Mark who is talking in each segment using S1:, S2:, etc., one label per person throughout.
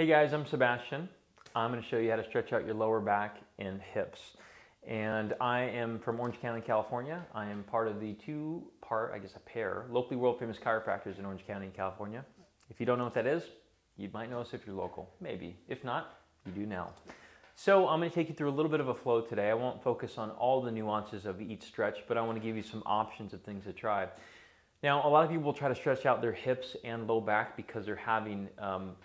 S1: Hey guys, I'm Sebastian. I'm going to show you how to stretch out your lower back and hips. And I am from Orange County, California. I am part of the a pair, locally world famous chiropractors in Orange County, California. If you don't know what that is, you might know us if you're local, maybe. If not, you do now. So I'm going to take you through a little bit of a flow today. I won't focus on all the nuances of each stretch, but I want to give you some options of things to try. Now, a lot of people will try to stretch out their hips and low back because they're having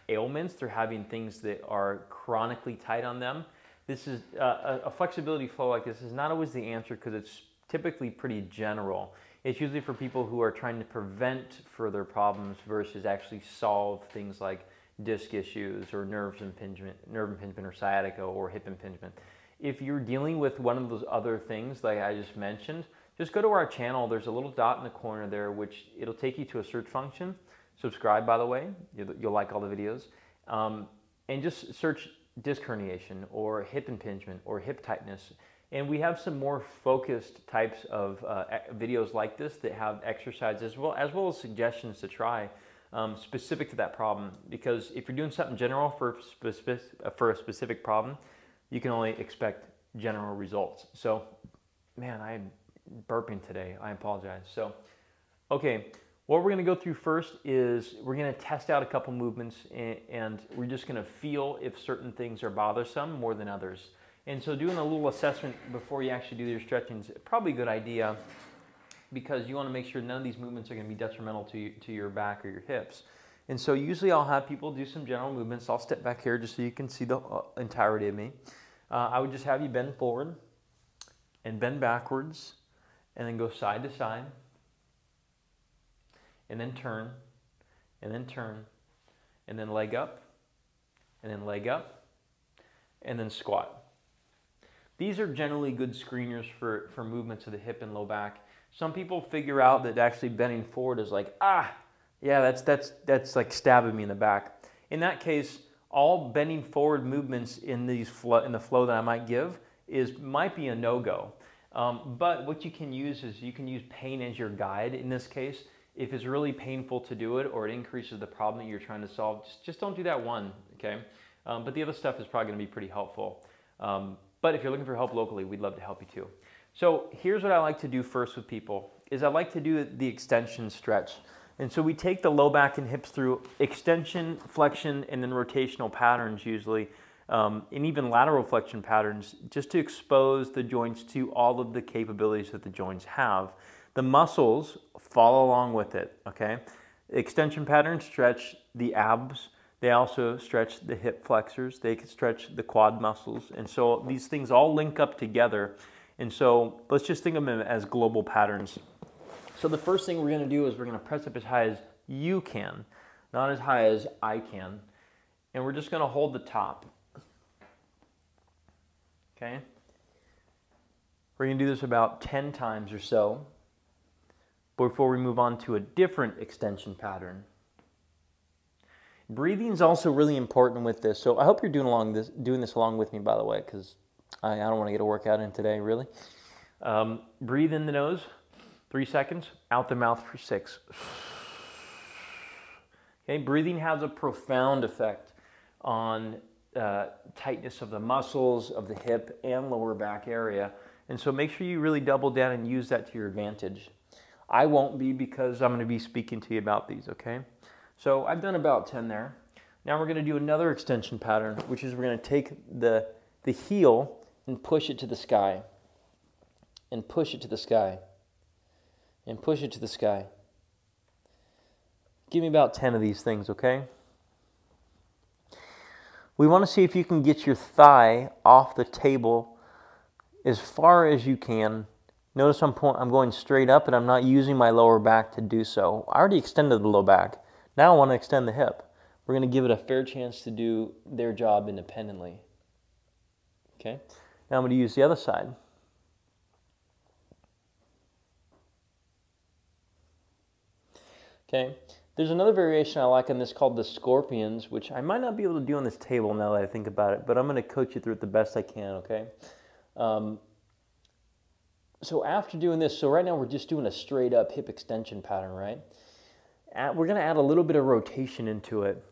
S1: ailments. They're having things that are chronically tight on them. This is a flexibility flow like this is not always the answer because it's typically pretty general. It's usually for people who are trying to prevent further problems versus actually solve things like disc issues or nerve impingement or sciatica or hip impingement. If you're dealing with one of those other things like I just mentioned, just go to our channel. There's a little dot in the corner there, which it'll take you to a search function. Subscribe, by the way. You'll like all the videos. And just search disc herniation or hip impingement or hip tightness. And we have some more focused types of videos like this that have exercises as well as suggestions to try specific to that problem. Because if you're doing something general for a specific problem, you can only expect general results. So, man, I'm burping today. I apologize. So, okay, what we're going to go through first is we're going to test out a couple movements and we're just going to feel if certain things are bothersome more than others. And so doing a little assessment before you actually do your stretching is probably a good idea because you want to make sure none of these movements are going to be detrimental to your back or your hips. And so usually I'll have people do some general movements. I'll step back here just so you can see the entirety of me. I would just have you bend forward and bend backwards, and then go side to side, and then turn, and then turn, and then leg up, and then leg up, and then squat. These are generally good screeners for movements of the hip and low back. Some people figure out that actually bending forward is like, yeah, that's like stabbing me in the back. In that case, all bending forward movements in the flow that I might give might be a no-go. But what you can use is you can use pain as your guide in this case. If it's really painful to do it or it increases the problem that you're trying to solve, just don't do that one, okay? But the other stuff is probably going to be pretty helpful. But if you're looking for help locally, we'd love to help you too. So here's what I like to do first with people, is I like to do the extension stretch. And so we take the low back and hips through extension, flexion, and then rotational patterns usually. And even lateral flexion patterns just to expose the joints to all of the capabilities that the joints have. The muscles follow along with it, okay? Extension patterns stretch the abs. They also stretch the hip flexors. They can stretch the quad muscles. And so these things all link up together. And so let's just think of them as global patterns. So the first thing we're going to do is we're going to press up as high as you can, not as high as I can. And we're just going to hold the top. Okay, we're going to do this about 10 times or so before we move on to a different extension pattern. Breathing is also really important with this. So I hope you're doing this along with me, by the way, because I don't want to get a workout in today, really. Breathe in the nose, 3 seconds, out the mouth for 6. Okay, breathing has a profound effect on tightness of the muscles of the hip and lower back area. And so make sure you really double down and use that to your advantage. I won't be because I'm going to be speaking to you about these, okay? So I've done about 10 there. Now we're going to do another extension pattern, which is we're going to take the heel and push it to the sky. And push it to the sky. And push it to the sky. Give me about 10 of these things, okay? We want to see if you can get your thigh off the table as far as you can. Notice I'm going straight up and I'm not using my lower back to do so. I already extended the low back. Now I want to extend the hip. We're going to give it a fair chance to do their job independently. Okay? Now I'm going to use the other side. Okay? There's another variation I like on this called the scorpions, which I might not be able to do on this table now that I think about it, but I'm going to coach you through it the best I can, okay? So after doing this, so right now we're just doing a straight up hip extension pattern, right? We're going to add a little bit of rotation into it.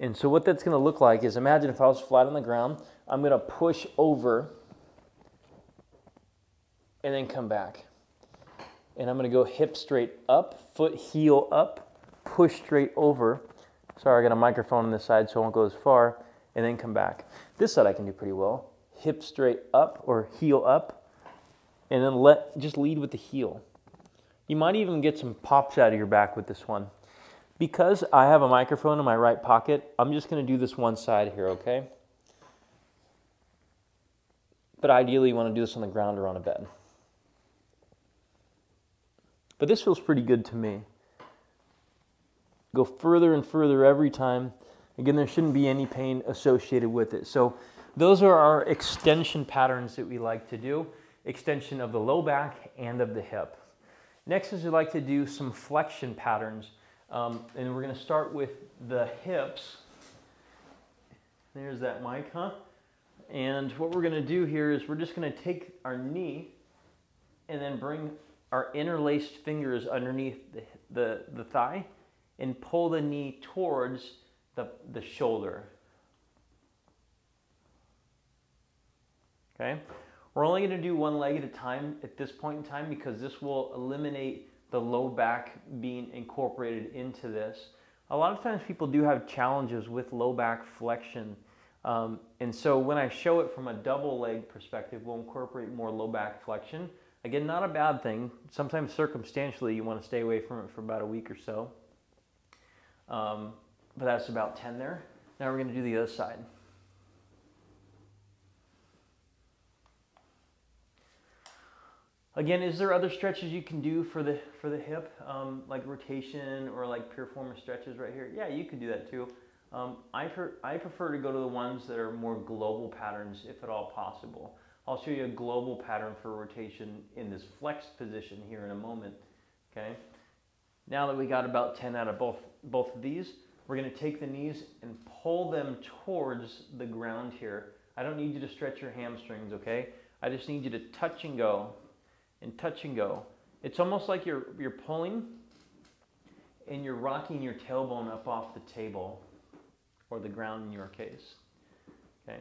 S1: And so what that's going to look like is, imagine if I was flat on the ground, I'm going to push over and then come back. And I'm going to go hip straight up, foot heel up, push straight over. Sorry, I got a microphone on this side so I won't go as far, and then come back. This side I can do pretty well. Hip straight up or heel up, and then just lead with the heel. You might even get some pops out of your back with this one. Because I have a microphone in my right pocket, I'm just going to do this one side here, okay? But ideally you want to do this on the ground or on a bed. But this feels pretty good to me. Go further and further every time. Again, there shouldn't be any pain associated with it. So those are our extension patterns that we like to do. Extension of the low back and of the hip. Next is we like to do some flexion patterns. And we're going to start with the hips. There's that mic, huh? And what we're going to do here is we're just going to take our knee and then bring our interlaced fingers underneath the thigh and pull the knee towards the shoulder. Okay? We're only going to do one leg at a time at this point in time because this will eliminate the low back being incorporated into this. A lot of times people do have challenges with low back flexion. And so when I show it from a double leg perspective, we'll incorporate more low back flexion. Again, not a bad thing. Sometimes circumstantially you want to stay away from it for about a week or so. But that's about 10 there. Now we're going to do the other side. Again, is there other stretches you can do for the hip, like rotation or like piriformis stretches right here? Yeah, you could do that too. I prefer to go to the ones that are more global patterns if at all possible. I'll show you a global pattern for rotation in this flexed position here in a moment. Okay. Now that we got about 10 out of both of these, we're going to take the knees and pull them towards the ground here. I don't need you to stretch your hamstrings, okay? I just need you to touch and go. And touch and go. It's almost like you're pulling and you're rocking your tailbone up off the table or the ground in your case. Okay.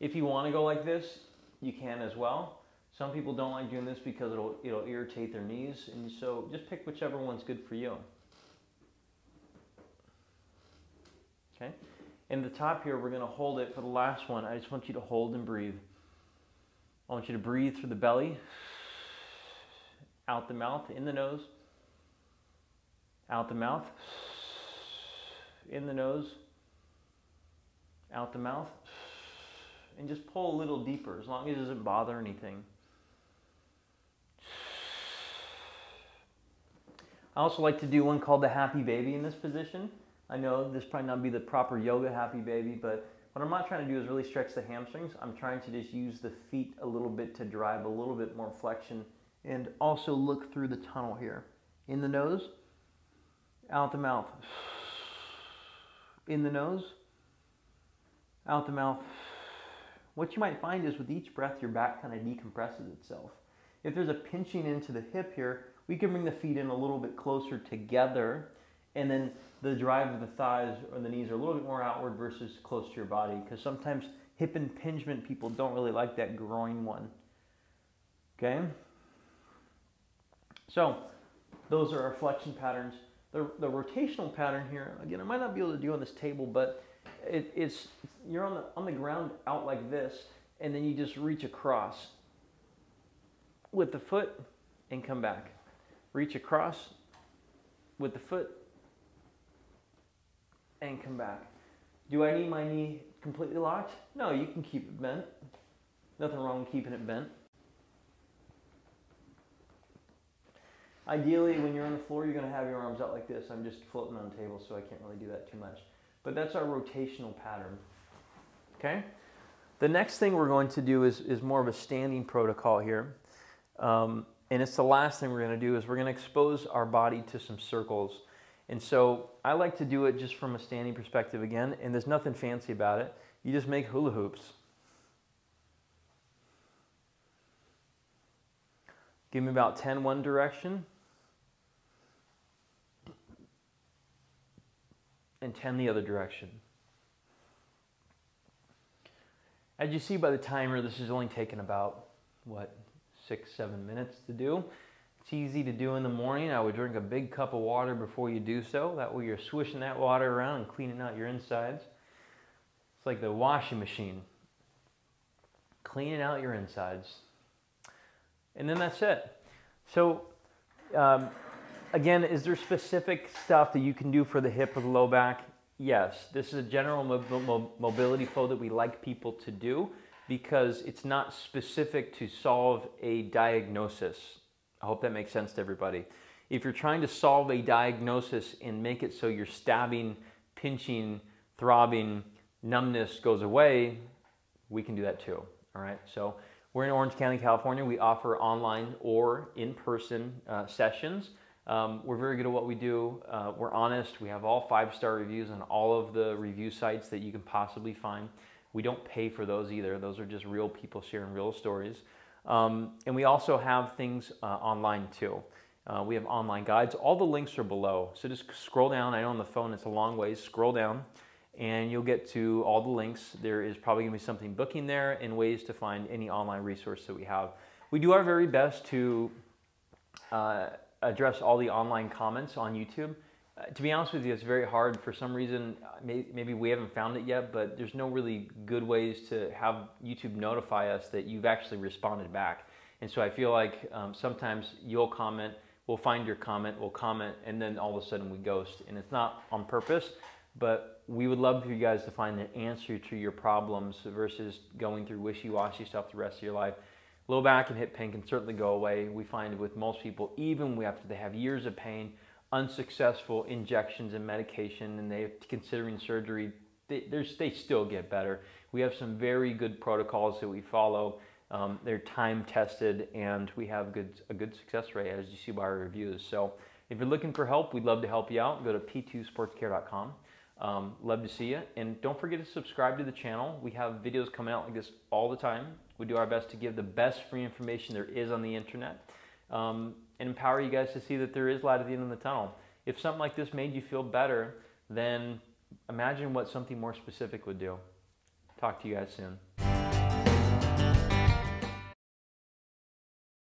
S1: If you want to go like this, you can as well. Some people don't like doing this because it'll irritate their knees, and so just pick whichever one's good for you. Okay. In the top here, we're going to hold it for the last one. I just want you to hold and breathe. I want you to breathe through the belly. Out the mouth, in the nose, out the mouth, in the nose, out the mouth, and just pull a little deeper as long as it doesn't bother anything. I also like to do one called the happy baby in this position. I know this probably not be the proper yoga happy baby, but what I'm not trying to do is really stretch the hamstrings. I'm trying to just use the feet a little bit to drive a little bit more flexion. And also look through the tunnel here. In the nose, out the mouth. In the nose, out the mouth. What you might find is with each breath, your back kind of decompresses itself. If there's a pinching into the hip here, we can bring the feet in a little bit closer together, and then the drive of the thighs or the knees are a little bit more outward versus close to your body, because sometimes hip impingement people don't really like that groin one. Okay? So those are our flexion patterns. The rotational pattern here, again, I might not be able to do on this table, but you're on the ground out like this, and then you just reach across with the foot and come back. Reach across with the foot and come back. Do I need my knee completely locked? No, you can keep it bent. Nothing wrong with keeping it bent. Ideally, when you're on the floor, you're going to have your arms out like this. I'm just floating on the table, so I can't really do that too much. But that's our rotational pattern. Okay? The next thing we're going to do is more of a standing protocol here. And it's the last thing we're going to do is we're going to expose our body to some circles. And so I like to do it just from a standing perspective again, and there's nothing fancy about it. You just make hula hoops. Give me about 10 one direction. And 10 the other direction. As you see by the timer, this is only taking about, what, 6-7 minutes to do. It's easy to do in the morning. I would drink a big cup of water before you do so. That way you're swishing that water around and cleaning out your insides. It's like the washing machine. Cleaning out your insides. And then that's it. So, again, is there specific stuff that you can do for the hip or the low back? Yes. This is a general mobility flow that we like people to do because it's not specific to solve a diagnosis. I hope that makes sense to everybody. If you're trying to solve a diagnosis and make it so your stabbing, pinching, throbbing, numbness goes away, we can do that too. All right. So we're in Orange County, California. We offer online or in-person sessions. We're very good at what we do. We're honest. We have all 5-star reviews on all of the review sites that you can possibly find. We don't pay for those either. Those are just real people sharing real stories. And we also have things online too. We have online guides. All the links are below. So just scroll down. I know on the phone it's a long ways. Scroll down and you'll get to all the links. There is probably going to be something booking there and ways to find any online resource that we have. We do our very best to address all the online comments on YouTube. To be honest with you, it's very hard. For some reason, maybe we haven't found it yet, but there's no really good ways to have YouTube notify us that you've actually responded back. And so I feel like sometimes you'll comment, we'll find your comment, we'll comment, and then all of a sudden we ghost. And it's not on purpose, but we would love for you guys to find the answer to your problems versus going through wishy-washy stuff the rest of your life. Low back and hip pain can certainly go away. We find with most people, even after they have years of pain, unsuccessful injections and medication, and they're considering surgery, they still get better. We have some very good protocols that we follow. They're time tested, and we have a good success rate, as you see by our reviews. So if you're looking for help, we'd love to help you out. Go to p2sportscare.com. Love to see you. And don't forget to subscribe to the channel. We have videos coming out like this all the time. We do our best to give the best free information there is on the internet. And empower you guys to see that there is light at the end of the tunnel. If something like this made you feel better, then imagine what something more specific would do. Talk to you guys soon.